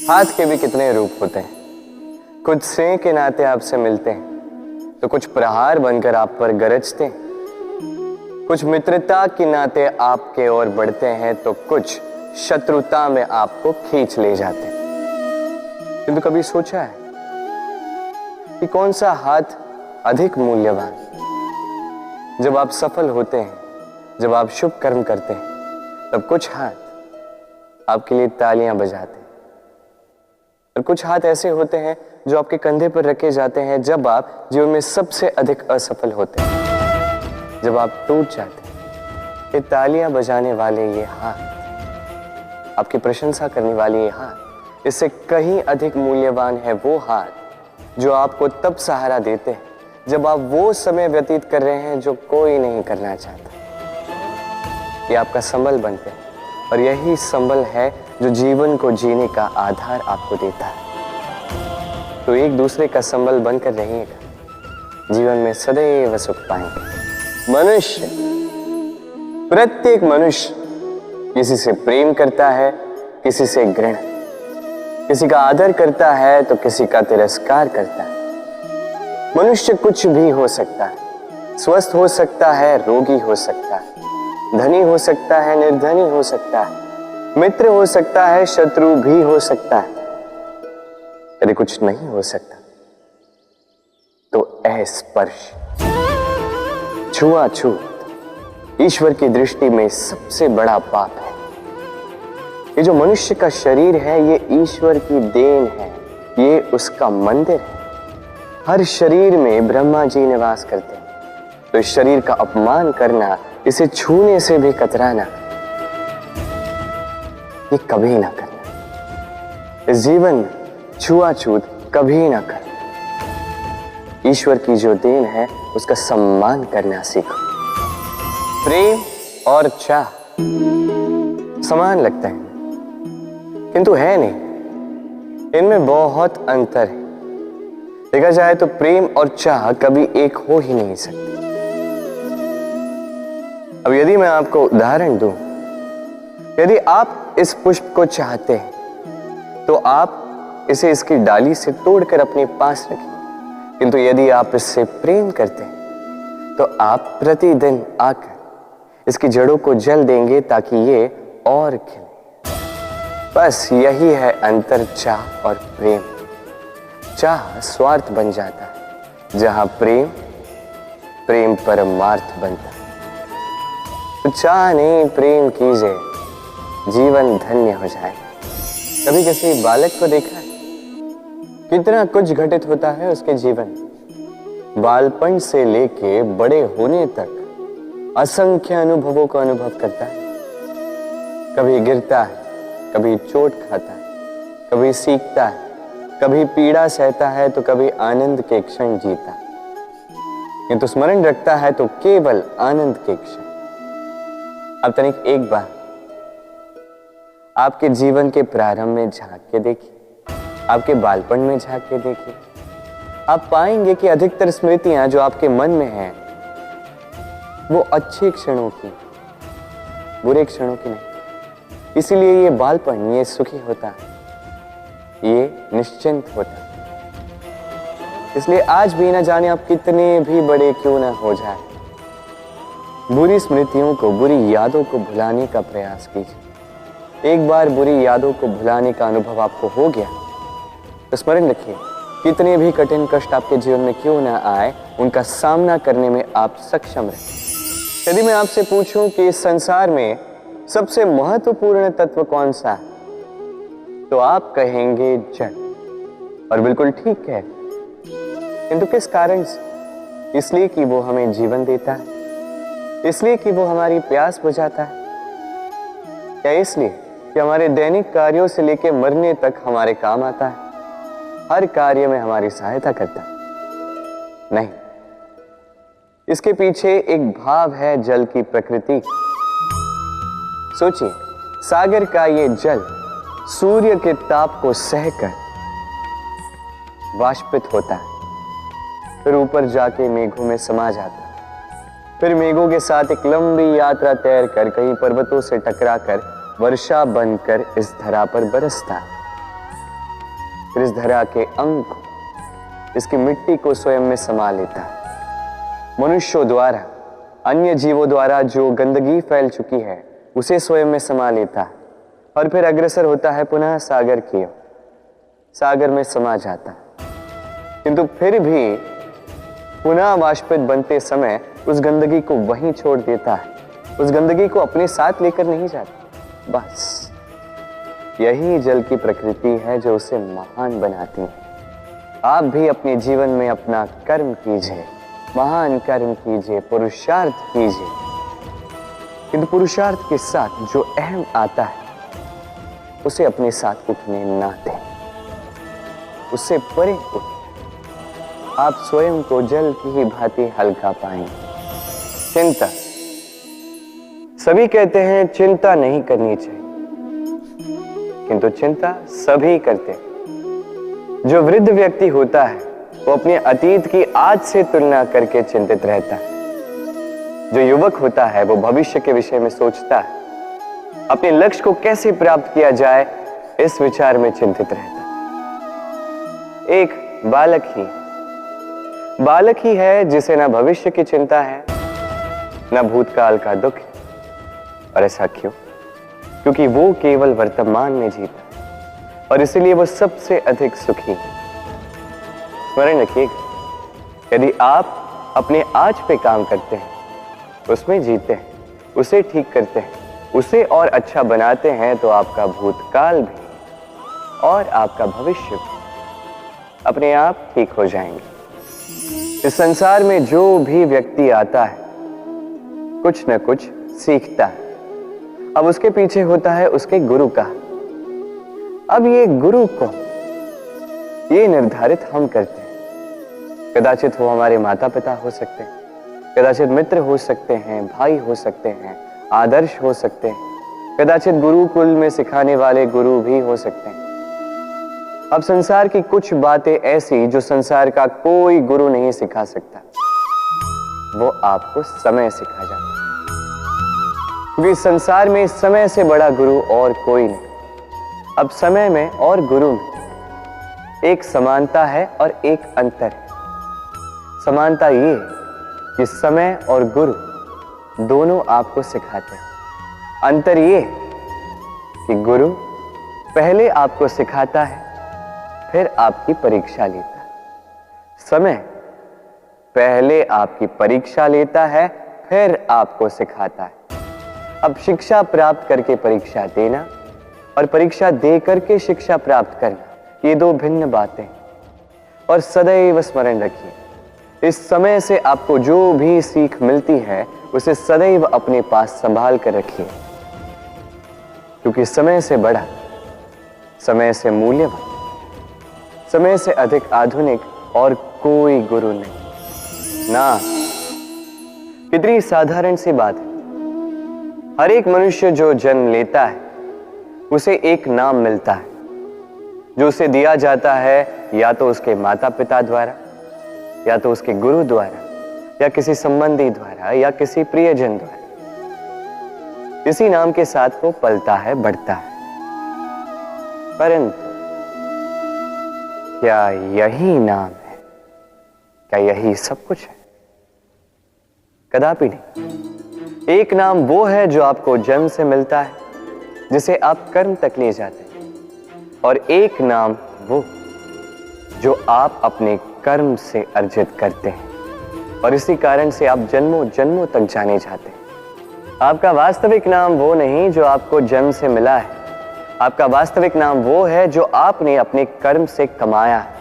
हाथ के भी कितने रूप होते हैं। कुछ स्नेह के नाते आपसे मिलते हैं तो कुछ प्रहार बनकर आप पर गरजते हैं, कुछ मित्रता के नाते आपके ओर बढ़ते हैं तो कुछ शत्रुता में आपको खींच ले जाते हैं। किंतु कभी सोचा है कि कौन सा हाथ अधिक मूल्यवान? जब आप सफल होते हैं, जब आप शुभ कर्म करते हैं, तब कुछ हाथ आपके लिए तालियां बजाते हैं और कुछ हाथ ऐसे होते हैं जो आपके कंधे पर रखे जाते हैं जब आप जीवन में सबसे अधिक असफल होते हैं, जब आप टूट जाते हैं। ये तालियां बजाने वाले ये हाथ, आपकी प्रशंसा करने वाले ये हाथ, इससे कहीं अधिक मूल्यवान है वो हाथ जो आपको तब सहारा देते हैं जब आप वो समय व्यतीत कर रहे हैं जो कोई नहीं करना चाहता। ये आपका संबल बनते हैं और यही संबल है जो जीवन को जीने का आधार आपको देता है। तो एक दूसरे का संबल बनकर रहिएगा, जीवन में सदैव सुख पाएंगे। मनुष्य, प्रत्येक मनुष्य किसी से प्रेम करता है, किसी से घृणा, किसी का आदर करता है तो किसी का तिरस्कार करता है। मनुष्य कुछ भी हो सकता है, स्वस्थ हो सकता है, रोगी हो सकता है, धनी हो सकता है, निर्धनी हो सकता है, मित्र हो सकता है, शत्रु भी हो सकता है। यदि कुछ नहीं हो सकता तो अस्पर्श, छुआछूत ईश्वर की दृष्टि में सबसे बड़ा पाप है। ये जो मनुष्य का शरीर है ये ईश्वर की देन है, ये उसका मंदिर है। हर शरीर में ब्रह्मा जी निवास करते हैं, तो इस शरीर का अपमान करना, इसे छूने से भी कतराना, ये कभी ना करना। इस जीवन में छुआछूत कभी ना करना। ईश्वर की जो देन है उसका सम्मान करना सीखो। प्रेम और चाह समान लगता है किंतु है नहीं, इनमें बहुत अंतर है। देखा जाए तो प्रेम और चाह कभी एक हो ही नहीं सकते। अब यदि मैं आपको उदाहरण दूं, यदि आप इस पुष्प को चाहते हैं तो आप इसे इसकी डाली से तोड़कर अपने पास रखें, किंतु यदि आप इससे प्रेम करते हैं तो आप प्रतिदिन आकर इसकी जड़ों को जल देंगे ताकि ये और खिले। बस यही है अंतर चाह और प्रेम। चाह स्वार्थ बन जाता है, जहां प्रेम प्रेम परमार्थ बनता है। तो चाह नहीं, प्रेम कीजिए, जीवन धन्य हो जाए। कभी किसी बालक को देखा है कितना कुछ घटित होता है उसके जीवन, बालपन से लेके बड़े होने तक असंख्य अनुभवों का अनुभव करता है। कभी गिरता है, कभी चोट खाता है, कभी सीखता है, कभी पीड़ा सहता है तो कभी आनंद के क्षण जीता है। किंतु स्मरण रखता है तो केवल आनंद के क्षण। अब तनिक एक बार आपके जीवन के प्रारंभ में झांक के देखिए, आपके बालपन में झांक के देखिए, आप पाएंगे कि अधिकतर स्मृतियां जो आपके मन में हैं वो अच्छे क्षणों की, बुरे क्षणों की नहीं। इसीलिए ये बालपन ये सुखी होता है, ये निश्चिंत होता है। इसलिए आज भी ना जाने आप कितने भी बड़े क्यों ना हो जाए, बुरी स्मृतियों को, बुरी यादों को भुलाने का प्रयास कीजिए। एक बार बुरी यादों को भुलाने का अनुभव आपको हो गया तो स्मरण रखिए, कितने भी कठिन कष्ट आपके जीवन में क्यों ना आए, उनका सामना करने में आप सक्षम रहे। यदि मैं आपसे पूछूं कि इस संसार में सबसे महत्वपूर्ण तत्व कौन सा है, तो आप कहेंगे जल। और बिल्कुल ठीक है, किंतु किस कारण से? इसलिए कि वो हमें जीवन देता है, इसलिए कि वो हमारी प्यास बुझाता है, या इसलिए कि हमारे दैनिक कार्यों से लेकर मरने तक हमारे काम आता है, हर कार्य में हमारी सहायता करता है? नहीं, इसके पीछे एक भाव है जल की प्रकृति। सोचिए, सागर का ये जल सूर्य के ताप को सहकर वाष्पित होता है, फिर ऊपर जाके मेघों में समा जाता है, फिर मेघों के साथ एक लंबी यात्रा तैर कर कहीं पर्वतों से टकराकर वर्षा बनकर इस धरा पर बरसता है। फिर इस धरा के अंग को, इसकी मिट्टी को स्वयं में समा लेता है। मनुष्यों द्वारा, अन्य जीवों द्वारा जो गंदगी फैल चुकी है उसे स्वयं में समा लेता है और फिर अग्रसर होता है पुनः सागर की ओर, सागर में समा जाता है। किंतु फिर भी पुनः वाष्पित बनते समय उस गंदगी को वहीं छोड़ देता है, उस गंदगी को अपने साथ लेकर नहीं जाता। बस यही जल की प्रकृति है जो उसे महान बनाती है। आप भी अपने जीवन में अपना कर्म कीजिए, महान कर्म कीजिए, पुरुषार्थ कीजिए, किंतु पुरुषार्थ के साथ जो अहम आता है उसे अपने साथ उठने ना दें, उससे परे उठें। आप स्वयं को जल की ही भांति हल्का पाएंगे। चिंता, सभी कहते हैं चिंता नहीं करनी चाहिए, किंतु चिंता सभी करते हैं। जो वृद्ध व्यक्ति होता है वो अपने अतीत की आज से तुलना करके चिंतित रहता है। जो युवक होता है वो भविष्य के विषय में सोचता है, अपने लक्ष्य को कैसे प्राप्त किया जाए इस विचार में चिंतित रहता है। एक बालक ही है जिसे ना भविष्य की चिंता है, ना भूतकाल का दुख है। और ऐसा क्यों? क्योंकि वो केवल वर्तमान में जीता है और इसलिए वो सबसे अधिक सुखी है। स्मरण रखिएगा, यदि आप अपने आज पे काम करते हैं, उसमें जीते हैं, उसे ठीक करते हैं, उसे और अच्छा बनाते हैं, तो आपका भूतकाल भी और आपका भविष्य भी अपने आप ठीक हो जाएंगे। इस संसार में जो भी व्यक्ति आता है कुछ न कुछ सीखता है। अब उसके पीछे होता है उसके गुरु का। अब ये गुरु को ये निर्धारित हम करते हैं। कदाचित वो हमारे माता पिता हो सकते हैं, कदाचित मित्र हो सकते हैं, भाई हो सकते हैं, आदर्श हो सकते हैं, कदाचित गुरुकुल में सिखाने वाले गुरु भी हो सकते हैं। अब संसार की कुछ बातें ऐसी जो संसार का कोई गुरु नहीं सिखा सकता, वो आपको समय सिखा जाता है। क्योंकि संसार में समय से बड़ा गुरु और कोई नहीं। अब समय में और गुरु में एक समानता है और एक अंतर है। समानता ये कि समय और गुरु दोनों आपको सिखाते हैं। अंतर ये कि गुरु पहले आपको सिखाता है, फिर आपकी परीक्षा लेता है। समय पहले आपकी परीक्षा लेता है, फिर आपको सिखाता है। अब शिक्षा प्राप्त करके परीक्षा देना और परीक्षा दे करके शिक्षा प्राप्त करना, ये दो भिन्न बातें। और सदैव स्मरण रखिए, इस समय से आपको जो भी सीख मिलती है उसे सदैव अपने पास संभाल कर रखिए, क्योंकि समय से बड़ा, समय से मूल्यवान, समय से अधिक आधुनिक और कोई गुरु नहीं ना। कितनी साधारण सी बात है। हर एक मनुष्य जो जन्म लेता है उसे एक नाम मिलता है, जो उसे दिया जाता है या तो उसके माता पिता द्वारा, या तो उसके गुरु द्वारा, या किसी संबंधी द्वारा, या किसी प्रियजन द्वारा। इसी नाम के साथ वो पलता है, बढ़ता है। परंतु क्या यही नाम है? क्या यही सब कुछ है? कदापि नहीं। एक नाम वो है जो आपको जन्म से मिलता है, जिसे आप कर्म तक ले जाते हैं, और एक नाम वो जो आप अपने कर्म से अर्जित करते हैं, और इसी कारण से आप जन्मों जन्मों तक जाने जाते हैं। आपका वास्तविक नाम वो नहीं जो आपको जन्म से मिला है, आपका वास्तविक नाम वो है जो आपने अपने कर्म से कमाया है।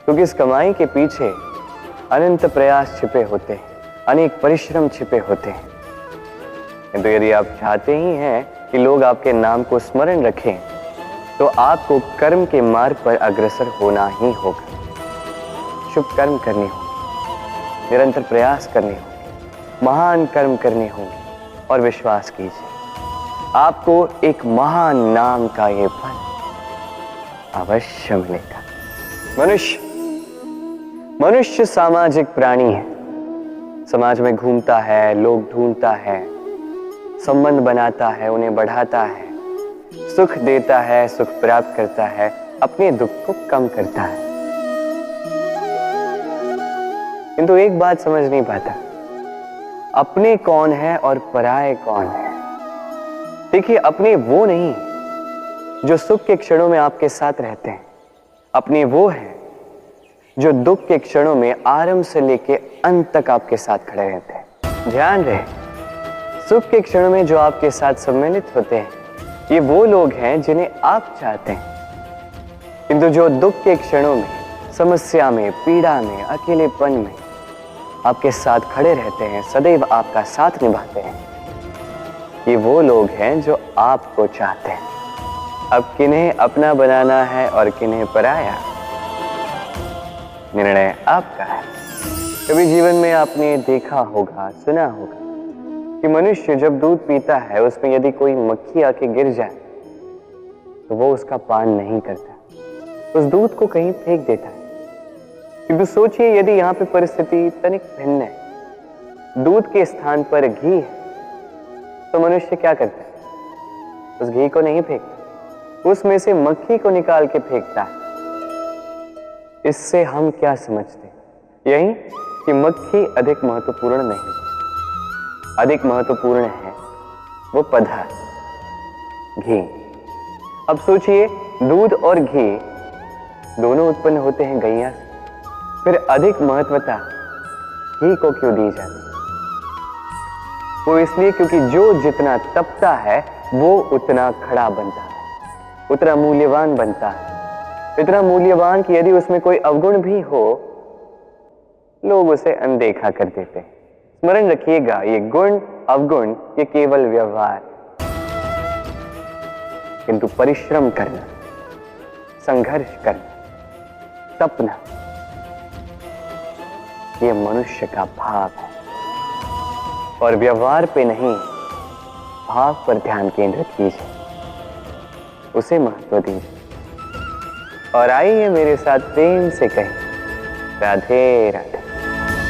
क्योंकि इस कमाई के पीछे अनंत प्रयास छिपे होते हैं, अनेक परिश्रम छिपे होते हैं। किंतु यदि आप चाहते ही हैं कि लोग आपके नाम को स्मरण रखें, तो आपको कर्म के मार्ग पर अग्रसर होना ही होगा। शुभ कर्म करने होंगे, निरंतर प्रयास करने होंगे, महान कर्म करने होंगे, और विश्वास कीजिए आपको एक महान नाम का ये फल अवश्य मिलेगा। मनुष्य सामाजिक प्राणी है। समाज में घूमता है, लोग ढूंढता है, संबंध बनाता है, उन्हें बढ़ाता है, सुख देता है, सुख प्राप्त करता है, अपने दुख को कम करता है। किंतु एक बात समझ नहीं पाता, अपने कौन है और पराये कौन है। देखिए, अपने वो नहीं जो सुख के क्षणों में आपके साथ रहते हैं, अपने वो है जो दुख के क्षणों में आरंभ से लेके अंत तक आपके साथ खड़े रहते हैं। ध्यान रहे, सुख के क्षणों में जो आपके साथ सम्मिलित होते हैं, ये वो लोग हैं जिन्हें आप चाहते हैं। किंतु जो दुख के क्षणों में, समस्या में, पीड़ा में, अकेलेपन में आपके साथ खड़े रहते हैं, सदैव आपका साथ निभाते हैं, ये वो लोग हैं जो आपको चाहते हैं। अब किन्हें अपना बनाना है और किन्हें पराया, निर्णय आपका है। कभी जीवन में आपने देखा होगा, सुना होगा कि मनुष्य जब दूध पीता है, उसमें यदि कोई मक्खी आके गिर जाए तो वो उसका पान नहीं करता, उस दूध को कहीं फेंक देता है। किंतु सोचिए, यदि यहाँ पे परिस्थिति तनिक भिन्न है, दूध के स्थान पर घी है, तो मनुष्य क्या करता है? उस घी को नहीं फेंकता, उसमें से मक्खी को निकाल के फेंकता है। इससे हम क्या समझते हैं? यही कि मक्खी अधिक महत्वपूर्ण नहीं, अधिक महत्वपूर्ण है वो पदार्थ घी। अब सोचिए, दूध और घी दोनों उत्पन्न होते हैं गैया से, फिर अधिक महत्वता घी को क्यों दी जाती? वो इसलिए क्योंकि जो जितना तपता है वो उतना खड़ा बनता है, उतना मूल्यवान बनता है, इतना मूल्यवान कि यदि उसमें कोई अवगुण भी हो, लोग उसे अनदेखा कर देते हैं। स्मरण रखिएगा, ये गुण अवगुण ये केवल व्यवहार, किंतु परिश्रम करना, संघर्ष करना, तपना, ये मनुष्य का भाव है। और व्यवहार पे नहीं, भाव पर ध्यान केंद्रित कीजिए, उसे महत्व दीजिए। और आइए मेरे साथ प्रेम से कहें, राधे राधे।